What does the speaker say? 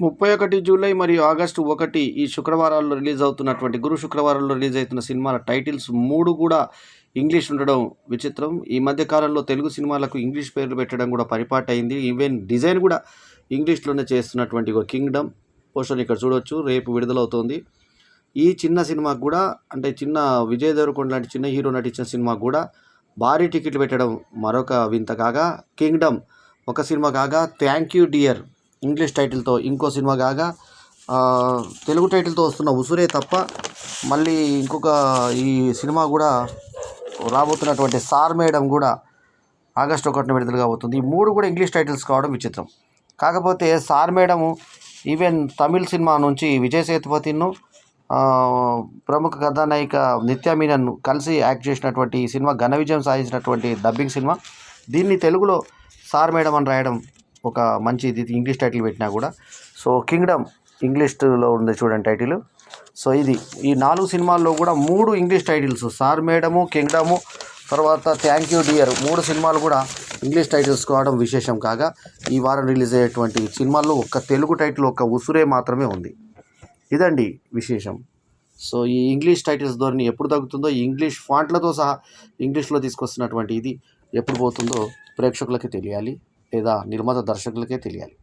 31 July మరియు August 1 ఈ శుక్రవారాల్లో release అవుతున్నటువంటి గురు శుక్రవారాల్లో రిలీజ్ అవుతున్న సినిమాల టైటిల్స్ 3 కూడా ఇంగ్లీష్ ఉండడం విచిత్రం. ఈ మధ్య కాలంలో తెలుగు సినిమాలకు ఇంగ్లీష్ పేర్లు పెట్టడం కూడా పరిపాటైంది. ఈవెన్ డిజైన్ కూడా ఇంగ్లీష్లోనే చేస్తున్నటువంటి ఒక కింగ్డమ్ పోస్టర్ ఇక్కడ చూడొచ్చు. రేపు విడుదలవుతోంది. ఈ చిన్న సినిమాకు కూడా అంటే చిన్న విజయ్ దేవరకొండ లాంటి చిన్న హీరో నటించిన సినిమాకు కూడా భారీ టికెట్లు పెట్టడం మరొక వింత. కాగా కింగ్డమ్ ఒక సినిమా కాగా థ్యాంక్ యూ డియర్ ఇంగ్లీష్ టైటిల్తో ఇంకో సినిమా కాగా తెలుగు టైటిల్తో వస్తున్న ఉసురే తప్ప మళ్ళీ ఇంకొక ఈ సినిమా కూడా రాబోతున్నటువంటి సార్ మేడం కూడా ఆగస్టు 1 విడుదల కాబోతుంది. ఈ 3 కూడా ఇంగ్లీష్ టైటిల్స్ కావడం విచిత్రం. కాకపోతే sir madam even Tamil cinema నుంచి విజయ్ సేతుపతిను ప్రముఖ కథానాయిక నిత్యా మీనన్ కలిసి యాక్ట్ చేసినటువంటి ఈ సినిమా ఘన విజయం సాధించినటువంటి డబ్బింగ్ సినిమా. దీన్ని తెలుగులో సార్ మేడం అని రాయడం ఒక మంచి ఇది ఇంగ్లీష్ టైటిల్ పెట్టినా కూడా. సో కింగ్డమ్ ఇంగ్లీష్లో ఉంది చూడండి టైటిల్. సో ఇది ఈ 4 సినిమాల్లో కూడా 3 English titles sir madam, kingdom, తర్వాత థ్యాంక్ యూ డియర్ 3 సినిమాలు కూడా ఇంగ్లీష్ టైటిల్స్ కావడం విశేషం. కాగా ఈ వారం రిలీజ్ అయ్యేటువంటి సినిమాల్లో ఒక్క తెలుగు టైటిల్ ఒక్క ఉసురే మాత్రమే ఉంది. ఇదండి విశేషం. సో ఈ ఇంగ్లీష్ టైటిల్స్ ధోరణి ఎప్పుడు తగ్గుతుందో, ఈ ఇంగ్లీష్ ఫాంట్లతో సహా ఇంగ్లీష్లో తీసుకొస్తున్నటువంటి ఇది ఎప్పుడు పోతుందో ప్రేక్షకులకి తెలియాలి, లేదా నిర్మాత దర్శకులకే తెలియాలి.